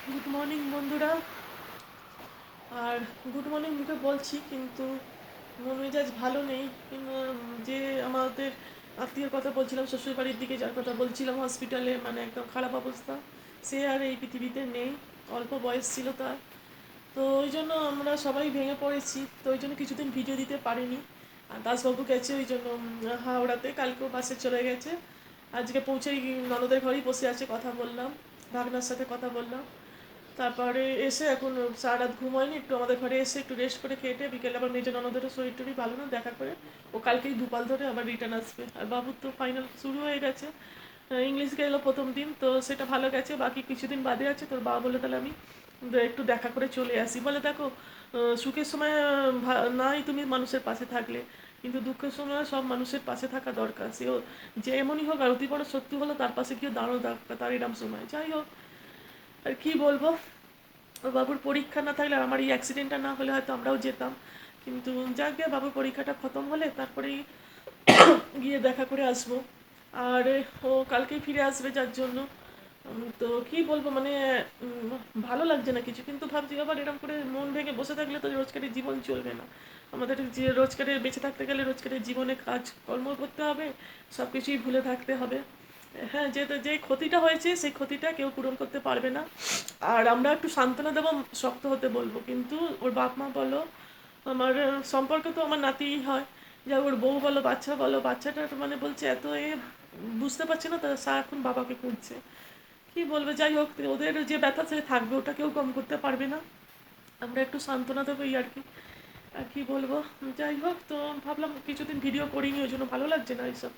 Good morning বন্ধুরা। আর good morning মুখে বলছি কিন্তু মন মেজাজ ভালো নেই। কিন্তু যে আমাদের আত্মীয়র কথা বলছিলাম, শ্বশুরবাড়ির দিকে যার কথা বলছিলাম, হসপিটালে মানে একদম খারাপ অবস্থা, সে আর এই পৃথিবীতে নেই। অল্প বয়স ছিল তার। তো ওই জন্য আমরা সবাই ভেঙে পড়েছি। তো ওই জন্য কিছুদিন ভিডিও দিতে পারিনি। আর দাসবাবু গেছে ওই জন্য হাওড়াতে, কালকেও বাসে চলে গেছে। আজকে পৌঁছেই ননদের ঘরেই বসে আছে, কথা বললাম, ভাগনার সাথে কথা বললাম। তারপরে এসে এখন সারা রাত ঘুম হয়নি, একটু আমাদের ঘরে এসে একটু রেস্ট করে খেটে বিকেলে আবার মেজো ননদেরও শরীর টরীর ভালো না, দেখা করে ও কালকেই দুপাল ধরে আবার রিটার্ন আসবে। আর বাবুর তো ফাইনাল শুরু হয়ে গেছে, ইংলিশ গেলো প্রথম দিন, তো সেটা ভালো গেছে, বাকি কিছুদিন বাদে আছে। তোর বাবা বলে তাহলে আমি একটু দেখা করে চলে আসি। বলে দেখো, সুখের সময় নাই তুমি মানুষের পাশে থাকলে, কিন্তু দুঃখের সময় সব মানুষের পাশে থাকা দরকার। সেও যে এমনই হোক, আর অতি বড় শত্রু হলো তার পাশে গিয়ে দাঁড়ানো দরকার তার এরম সময়। যাই হোক, আর কি বলবো, ওর বাবুর পরীক্ষা না থাকলে আর আমার এই অ্যাক্সিডেন্টটা না হলে হয়তো আমরাও যেতাম। কিন্তু যাক গে, বাবুর পরীক্ষাটা খতম হলে তারপরেই গিয়ে দেখা করে আসবো। আর ও কালকেই ফিরে আসবে, যার জন্য তো কি বলবো মানে উম, ভালো লাগছে না কিছু। কিন্তু ভাবছি আবার এরকম করে মন ভেঙে বসে থাকলে তো রোজকারের জীবন চলবে না। আমাদের যে রোজকারের বেঁচে থাকতে গেলে রোজকারের জীবনে কাজ কর্ম করতে হবে, সব কিছুই ভুলে থাকতে হবে। হ্যাঁ, যে ক্ষতিটা হয়েছে সেই ক্ষতিটা কেউ পূরণ করতে পারবে না। আর আমরা একটু সান্ত্বনা দেবো, শক্ত হতে বলবো, কিন্তু ওর বাপ মা বলো, আমার সম্পর্ক তো আমার নাতিই হয়, যা ওর বউ বলো বাচ্চা বলো, বাচ্চাটা তো মানে বলছে এত বুঝতে পারছে না, তারা সারাক্ষণ বাবাকে খুঁজছে। কি বলবে, যাই হোক, ওদের যে ব্যথা সে থাকবে, ওটা কেউ কম করতে পারবে না। আমরা একটু সান্ত্বনা দেবো এই আর কি। আর কি বলবো, যাই হোক, তো ভাবলাম কিছুদিন ভিডিও করিনি, ওই জন্য ভালো লাগছে না এইসব।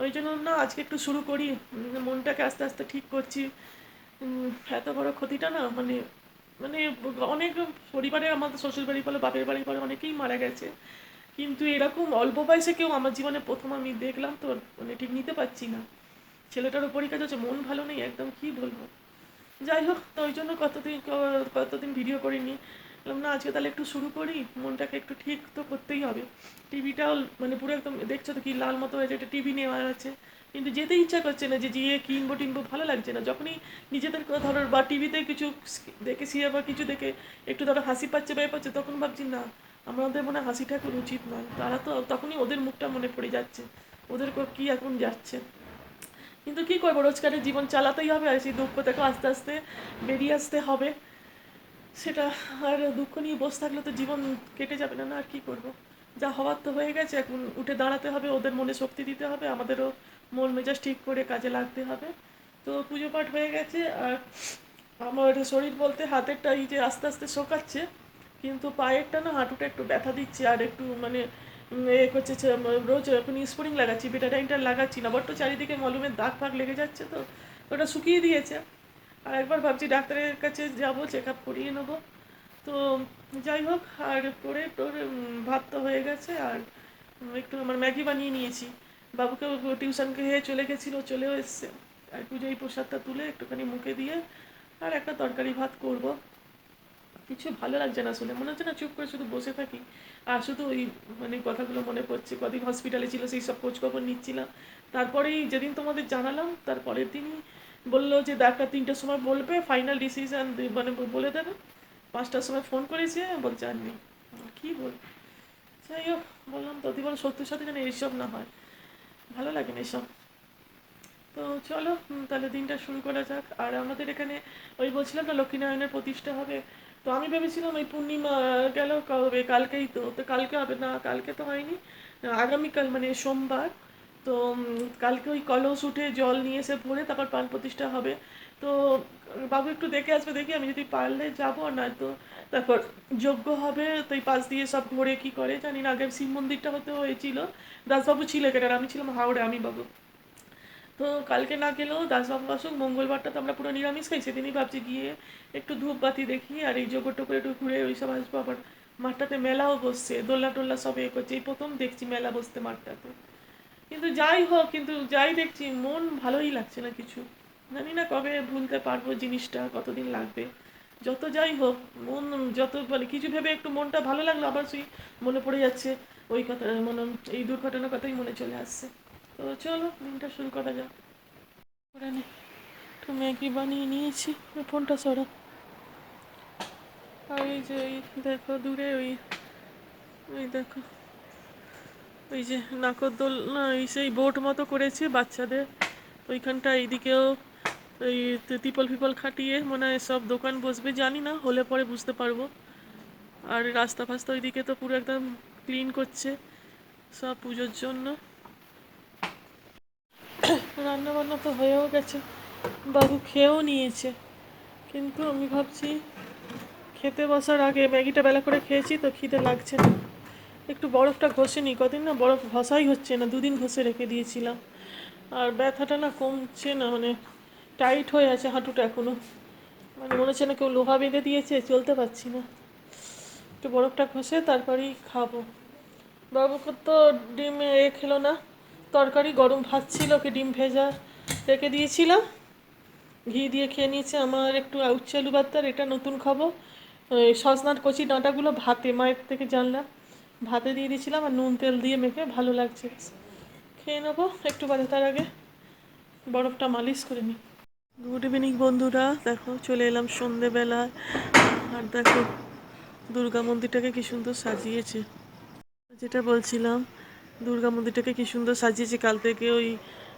ওই জন্য না আজকে একটু শুরু করি, মনটাকে আস্তে আস্তে ঠিক করছি। উম, এত বড় ক্ষতিটা না মানে মানে অনেক পরিবারে, আমাদের শ্বশুর বাড়ি বলো বাপের বাড়ি বলো, অনেকেই মারা গেছে, কিন্তু এরকম অল্প বয়সে কেউ আমার জীবনে প্রথম আমি দেখলাম। তো মানে ঠিক নিতে পারছি না। ছেলেটারও পরীক্ষা চলছে, মন ভালো নেই একদম, কি বলবো। যাই হোক, তো ওই জন্য কতদিন ভিডিও করিনি। বললাম না আজকে তাহলে একটু শুরু করি, মনটাকে একটু ঠিক তো করতেই হবে। টিভিটাও মানে পুরো একদম দেখছো তো কি লাল মতো হয়েছে, একটা টিভি নেওয়া আছে, কিন্তু যেতে ইচ্ছা করছে না, যে গিয়ে কিনবো টিনবো, ভালো লাগছে না। যখনই নিজেদের কথা ধরো বা টিভিতে কিছু দেখে সিয়া বা কিছু দেখে একটু ধরো হাসি পাচ্ছে বা পাচ্ছে, তখন ভাবছি না, আমাদের মনে হয় হাসিটা এখন উচিত নয়। তারা তো তখনই ওদের মুখটা মনে পড়ে যাচ্ছে, ওদের কি এখন যাচ্ছে। কিন্তু কি করবো, রোজগারের জীবন চালাতেই হবে, আর সেই দুঃখ থেকে আস্তে আস্তে বেরিয়ে আসতে হবে। সেটা, আর দুঃখ নিয়ে বসে থাকলে তো জীবন কেটে যাবে না, না আর কি করব। যা হওয়ার তো হয়ে গেছে, এখন উঠে দাঁড়াতে হবে, ওদের মনে শক্তি দিতে হবে, আমাদেরও মন মেজাজ ঠিক করে কাজে লাগতে হবে। তো পুজো পাঠ হয়ে গেছে। আর আমার শরীর বলতে হাতেরটা এই যে আস্তে আস্তে শোকাচ্ছে, কিন্তু পায়েরটা না, হাঁটুটা একটু ব্যথা দিচ্ছে, আর একটু মানে এ করছে রোজ এখন স্প্রিং লাগাচ্ছি, বেটাডাইনটা লাগাচ্ছি না, বড্ড চারিদিকে মলমের দাগ ফাগ লেগে যাচ্ছে, তো ওটা শুকিয়ে দিয়েছে। আর একবার ভাবছি ডাক্তারের কাছে যাব, চেক আপ করিয়ে নেবো। তো যাই হোক, আর করে তোর ভাত তো হয়ে গেছে। আর একটু আমার ম্যাগি বানিয়ে নিয়েছি, বাবুকে টিউশনকে হয়ে চলে গেছিলো, চলেও এসছে। আর পুজোয় প্রসাদটা তুলে একটুখানি মুখে দিয়ে আর একটা তরকারি ভাত করব। কিছু ভালো লাগছে না শুনে, মনে হচ্ছে না চুপ করে শুধু বসে থাকি, আর শুধু ওই মানে কথাগুলো মনে পড়ছে, কদিন হসপিটালে ছিল সেই সব খোঁজখবর নিচ্ছিলাম। তারপরেই যেদিন তোমাদের জানালাম, তারপরের দিনই বললো যে ডাক্তার 3টের সময় বলবে, ফাইনাল ডিসিশন মানে বলে দেবে। 5টার সময় ফোন করেছে, বলছে আর নেই। কী বল, যাই হোক, বললাম তো বলো সত্যির সাথে যেন এইসব না হয়, ভালো লাগে না এসব। তো চলো, তাহলে দিনটা শুরু করা যাক। আর আমাদের এখানে ওই বলছিলাম না লক্ষ্মীনারায়ণের প্রতিষ্ঠা হবে, তো আমি ভেবেছিলাম ওই পূর্ণিমা গেল কবে, কালকেই তো, তো কালকে হবে না, কালকে তো হয়নি, আগামীকাল মানে সোমবার। তো কালকে ওই কলস উঠে জল নিয়ে এসে ভরে তারপর প্রাণ প্রতিষ্ঠা হবে। তো বাবু একটু দেখে আসবে, দেখি আমি যদি পারলে যাবো, না তো তারপর যজ্ঞ হবে। তো এই পাশ দিয়ে সব ঘুরে কি করে জানি না, আগে শিব মন্দিরটা হতে হয়েছিল, দাসবাবু ছিল এখানে, আর আমি ছিলাম হাওড়ে, আমি বাবু। তো কালকে না গেলেও দাসবাবু আসুক, মঙ্গলবারটা তো আমরা পুরো নিরামিষ খাই, সেদিনই ভাবছি গিয়ে একটু ধূপ বাতি দেখি, আর এই জোগাড় করে একটু ঘুরে ওই সব আসবো। আবার মাঠটাতে মেলাও বসছে, দোলনা টোল্লা সব এ করছে, এই প্রথম দেখছি মেলা বসতে মাঠটাতে। কিন্তু যাই হোক, কিন্তু যাই দেখছি মন ভালোই লাগছে না কিছু। জানি না কবে ভুলতে পারবো জিনিসটা, কতদিন লাগবে। যত যাই হোক, মন যত মানে কিছু ভেবে একটু মনটা ভালো লাগলো, আবার সেই মনে পড়ে যাচ্ছে ওই কথা, মনে এই দুর্ঘটনার কথাই মনে চলে আসছে। তো চলো দিনটা শুরু করা যাক, করে নে। একটু ম্যাগি বানিয়ে নিয়েছি। ফোনটা সরা। আর এই যে ওই দেখো দূরে ওই ওই দেখো ওই যে নাগরদোলনা ওই সেই বোট মতো করেছে বাচ্চাদের ওইখানটা। এইদিকেও ওই ত্রিপল ফিপল খাটিয়ে মনে হয় সব দোকান বসবে, জানি না, হলে পরে বুঝতে পারবো। আর রাস্তা ফাস্তা ওইদিকে তো পুরো একদম ক্লিন করছে সব পুজোর জন্য। রান্না বান্না তো হয়েও গেছে, বাবু খেয়েও নিয়েছে, কিন্তু আমি ভাবছি খেতে বসার আগে ম্যাগিটা বেলা করে খেয়েছি তো খিদে লাগছে না, একটু বরফটা ঘষে নিই। কদিন না বরফ ঘষাই হচ্ছে না, 2 দিন ঘষে রেখে দিয়েছিলাম। আর ব্যথাটা না কমছে না, মানে টাইট হয়ে আছে হাঁটুটা এখনো, মানে মনে হচ্ছে না কেউ লোহা বেঁধে দিয়েছে, চলতে পারছি না। একটু বরফটা ঘষে তারপরেই খাবো। বাবুকে তো ডিম খেলো না, তরকারি গরম ভাত ছিল, ওকে ডিম ভেজা রেখে দিয়েছিলাম, ঘি দিয়ে খেয়ে নিয়েছে। আমার একটু উচ্ছে আলু ভর্তার এটা নতুন খাবো, ওই সজনার কচি ডাঁটাগুলো ভাতে মায়ের থেকে জানলাম, ভাতে দিয়ে দিয়েছিলাম আর নুন তেল দিয়ে মেখে, ভালো লাগছে। খেয়ে নেবো একটু বাদে, তার আগে বরফটা মালিশ করে নিই। গুড ইভিনিং বন্ধুরা, দেখো চলে এলাম সন্ধেবেলায়। আর দেখো দুর্গা মন্দিরটাকে কি সুন্দর সাজিয়েছে। যেটা বলছিলাম, দুর্গা মন্দিরটাকে কি সুন্দর সাজিয়েছে। কাল থেকে ওই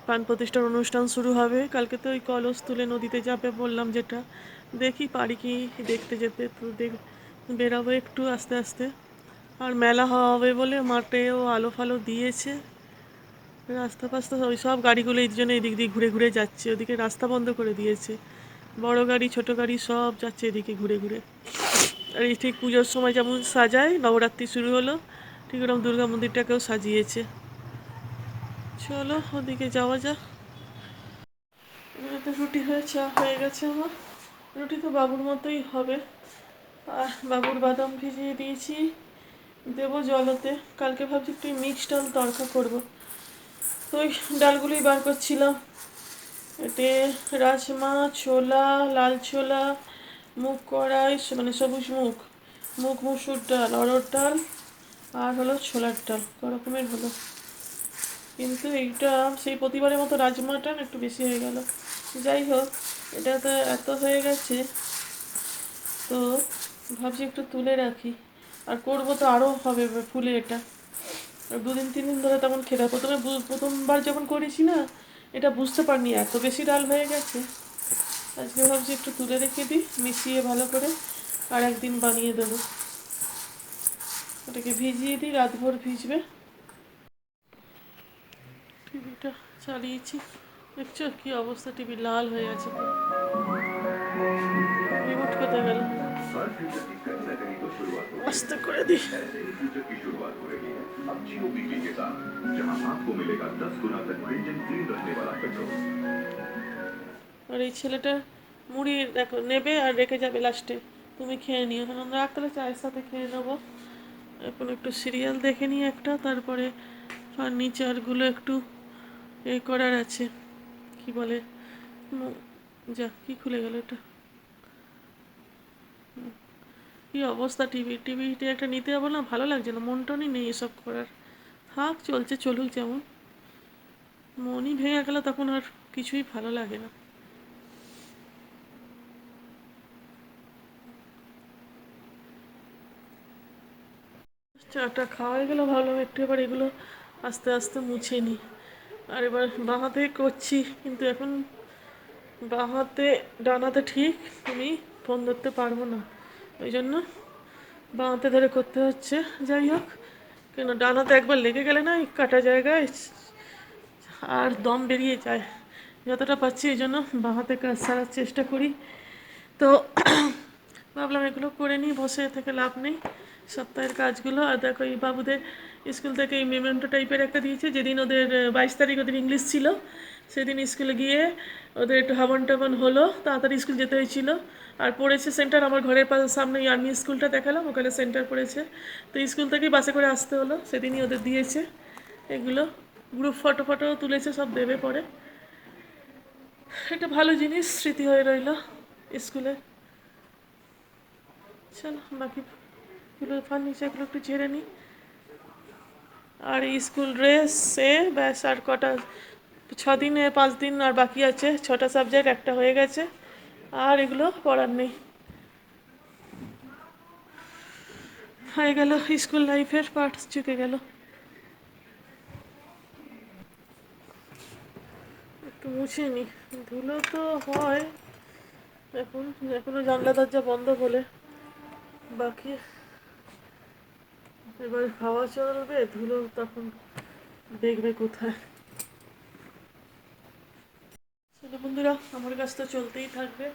প্রাণ প্রতিষ্ঠার অনুষ্ঠান শুরু হবে। কালকে তো ওই কলস তুলে নদীতে যাবে বললাম, যেটা দেখি পারি কি দেখতে যেতে। তো বেরাবো একটু আস্তে আস্তে। আর মেলা হবে বলে মাঠেও আলো ফালো দিয়েছে, রাস্তা ফাস্তা ওই সব গাড়িগুলো এই জন্য এদিক দিয়ে ঘুরে ঘুরে যাচ্ছে, ওদিকে রাস্তা বন্ধ করে দিয়েছে। বড় গাড়ি ছোট গাড়ি সব যাচ্ছে এদিকে ঘুরে ঘুরে। আর এই ঠিক পুজোর সময় যেমন সাজায়, নবরাত্রি শুরু হলো, ঠিক ওরকম দুর্গা মন্দিরটাকেও সাজিয়েছে। চলো ওদিকে যাওয়া যাক। তো রুটি হয়ে গেছে আমার। রুটি তো বাবুর মতোই হবে। আর বাবুর বাদাম ভিজিয়ে দিয়েছি, দেবো জলতে। কালকে ভাবছি একটু মিক্সড ডাল তড়কা করবো, তো ওই ডালগুলোই বার করছিলাম। এতে রাজমা, ছোলা, লাল ছোলা, মুগ কড়াই মানে সবুজ মুগ, মুগ মুসুর ডাল, অরহর ডাল, আর হলো ছোলার ডাল, ক রকমের হলো। কিন্তু এইটা সেই প্রতিবারের মতো রাজমাটা না একটু বেশি হয়ে গেল। যাই হোক, এটা তো এত হয়ে গেছে, তো ভাবছি একটু তুলে রাখি। আর করবো তো আরও হবে ফুলে এটা। 2-3 দিন ধরে তেমন খেতে, প্রথমবার যখন করেছি না, এটা বুঝতে পারিনি এত বেশি ডাল হয়ে গেছে। আজকে ভাবছি একটু তুলে রেখে দিই, মিশিয়ে ভালো করে আর একদিন বানিয়ে দেবো। ওটাকে ভিজিয়ে দিই, রাতভর ভিজবে। টিভিটা চালিয়েছি, দেখছো কি অবস্থা, টিভি লাল হয়ে আছে। রিমোট কোথায় গেল, আস্তে করে দিই। আর এই ছেলেটা মুড়ি দেখো নেবে আর রেখে যাবে লাস্টে, তুমি খেয়ে নিও। এখন আমরা রাখতে চায়ের সাথে খেয়ে নেবো। এখন একটু সিরিয়াল দেখে নিই একটা, তারপরে ফার্নিচারগুলো একটু করার আছে, কি বলে, যা কি খুলে গেল এটা, কি অবস্থা। টিভিটা একটা নিতে যাবো না, ভালো লাগছে না, মন টনই নেই এসব করার। থাক, চলছে চলুক, যেমন মনই ভেঙে গেল তখন আর কিছুই ভালো লাগে না। চাটা খাওয়া হয়ে গেল, ভাবলাম একটু এবার এগুলো আস্তে আস্তে মুছে নিই। আর এবার বাঁ হাতে করছি, কিন্তু এখন বাঁ হাতে ডান হাতে ঠিক আমি ফোন ধরতে পারবো না, ওই জন্য বাঁ হাতে ধরে করতে হচ্ছে। যাই হোক, কেন ডান হাতে একবার লেগে গেলে না এই কাটা জায়গায় আর দম বেরিয়ে যায়। যতটা পাচ্ছি এই জন্য বাঁ হাতে কাজ সারার চেষ্টা করি। তো ভাবলাম এগুলো করে নিই, বসে থেকে লাভ নেই, সপ্তাহের কাজগুলো। আর দেখো এই বাবুদের স্কুল থেকে এই মেমেন্টো টাইপের একটা দিয়েছে, যেদিন ওদের 22 তারিখ ওদের ইংলিশ ছিল, সেদিন স্কুলে গিয়ে ওদের একটু হাবন টাবন হলো, তাড়াতাড়ি স্কুল যেতে হয়েছিল। আর পড়েছে সেন্টার আমার ঘরের সামনে আর্মি স্কুলটা দেখালাম, ওখানে সেন্টার পড়েছে। তো স্কুল থেকেই বাসে করে আসতে হলো, সেদিনই ওদের দিয়েছে এগুলো। গ্রুপ ফটো তুলেছে, সব দেবে পরে। একটা ভালো জিনিস, স্মৃতি হয়ে রইল স্কুলে। চলো বাকিগুলো ফার্নিচারগুলো একটু ঝেড়ে নিই। আর এই স্কুল ড্রেসে ব্যাস আর কটা দিনে 5 দিন আর বাকি আছে, 6টা সাবজেক্ট, একটা হয়ে গেছে, আর এগুলো পড়ার নেই। হয়ে গেল স্কুল লাইফের পার্ট, চুকে গেল। একটু মুছে নি, ধুলো তো হয় এখন, এখনো জানলা দরজা বন্ধ বলে। বাকি এবার হাওয়া চলবে, ধুলো তখন দেখবে কোথায়। চলো বন্ধুরা, আমার কাছ তো চলতেই থাকবে।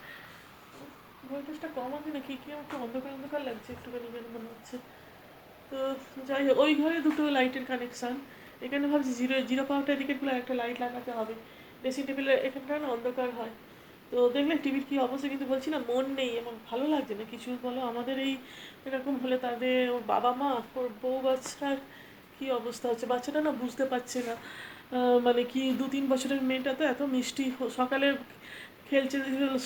ভোল্টেজটা কম আছে নাকি, কি আমার একটু অন্ধকার অন্ধকার লাগছে, একটুখানি যেন মনে হচ্ছে। তো যাই হোক, ওই ঘরে দুটো লাইটের কানেকশান। এখানে ভাবছি জিরো জিরো পাওয়ারটা এদিকেগুলো একটা লাইট লাগাতে হবে। ড্রেসিং টেবিলে এখানটা না অন্ধকার হয়। তো দেখলে টিভির কী অবস্থা, কিন্তু বলছি না মন নেই, আমার ভালো লাগছে না কিছু। বলো আমাদের এই এরকম হলে তাদের ওর বাবা মা, ওর বউ বাচ্চার কী অবস্থা হচ্ছে। বাচ্চাটা না বুঝতে পারছে না, মানে কি 2-3 বছরের মেয়েটা তো এত মিষ্টি, সকালে খেলছে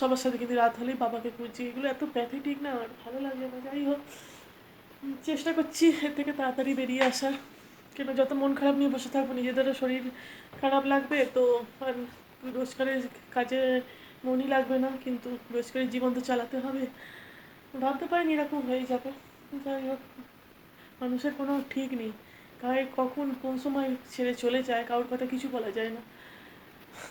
সবার সাথে, কিন্তু রাত হলেই বাবাকে খুঁজছে। এগুলো এত প্যাথেটিক না, আর ভালো লাগে না। যাই হোক, চেষ্টা করছি এর থেকে তাড়াতাড়ি বেরিয়ে আসার। কেন যত মন খারাপ নিয়ে বসে থাকবো, নিজেদেরও শরীর খারাপ লাগবে, তো আর রোজগারের কাজে মনই লাগবে না, কিন্তু রোজগারের জীবন তো চালাতে হবে। ভাবতে পারিনি এরকম হয়ে যাবে। যাই হোক, মানুষের কোনো ঠিক নেই, কার কখন কোন সময় ছেড়ে চলে যায়, কারোর কথা কিছু বলা যায় না।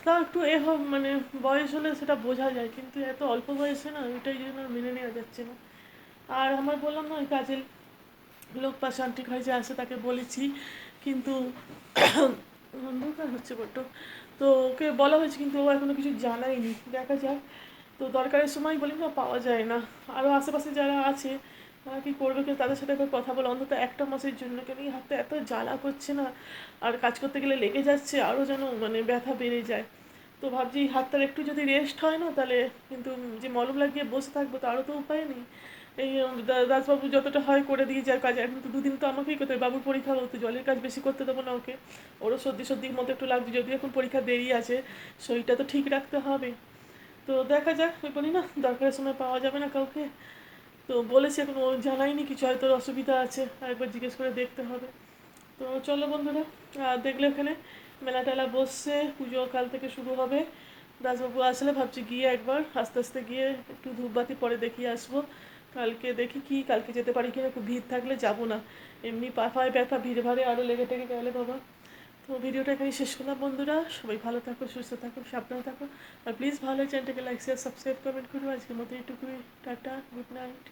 তাও একটু হোক, মানে বয়স হলে সেটা বোঝা যায়, কিন্তু এত অল্প বয়সে না, ওইটাই জন্য মেনে নেওয়া যাচ্ছে না। আর আমার বললাম না, ওই কাজের লোক পাশে আন্টি ঘরে যে আসে তাকে বলেছি, কিন্তু অন্ধকার হচ্ছে বড্ড। তো ওকে বলা হয়েছে, কিন্তু ও এখনো কিছু জানায়নি, দেখা যাক। তো দরকারের সময় বলি না, পাওয়া যায় না। আরও আশেপাশে যারা আছে তারা কী করবে, কিন্তু তাদের সাথে একবার কথা বলে অন্তত একটা মাসের জন্য, কেন এই হাতটা এত জ্বালা করছে না, আর কাজ করতে গেলে লেগে যাচ্ছে, আরও যেন মানে ব্যথা বেড়ে যায়। তো ভাবছি এই হাতটার একটু যদি রেস্ট হয় না, তাহলে কিন্তু যে মলম লাগিয়ে বসে থাকবো তারও তো উপায় নেই। এই দাসবাবু যতটা হয় করে দিয়ে যায় কাজ, এখন তো 2 দিন তো আমাকেই করতে হবে, বাবুর পরীক্ষা, তো জলের কাজ বেশি করতে দেবো না ওকে। ওরও সর্দি সর্দির মতো একটু লাগছে, যদিও এখন পরীক্ষা দেরি আছে, শরীরটা তো ঠিক রাখতে হবে। তো দেখা যাক, ওই বলি না দরকারের সময় পাওয়া যাবে না কাউকে। তো বলেছি, এখন ও জানায়নি কিছু, হয়তো অসুবিধা আছে, আরেকবার জিজ্ঞেস করে দেখতে হবে। তো চলো বন্ধুরা, দেখলে ওখানে মেলা টেলা বসছে, পুজো কাল থেকে শুরু হবে। দাসবাবু আসলে ভাবছি গিয়ে একবার আস্তে আস্তে গিয়ে একটু ধূপবাতি পরে দেখিয়ে আসবো। কালকে দেখি কি, কালকে যেতে পারি কিনা, খুব ভিড় থাকলে যাবো না। এমনি পায়ে ব্যথা, ভিড় ভাড়ে আরও লেগে টেগে গেলে বাবা। তো ভিডিওটা এখানে শেষ করলাম বন্ধুরা, সবাই ভালো থাকো, সুস্থ থাকো, সাবধানে থাকো। আর প্লিজ ভালো চ্যানেলটাকে লাইক শেয়ার সাবস্ক্রাইব কমেন্ট করো। আজকের মতো এইটুকুই, টাটা, গুড নাইট।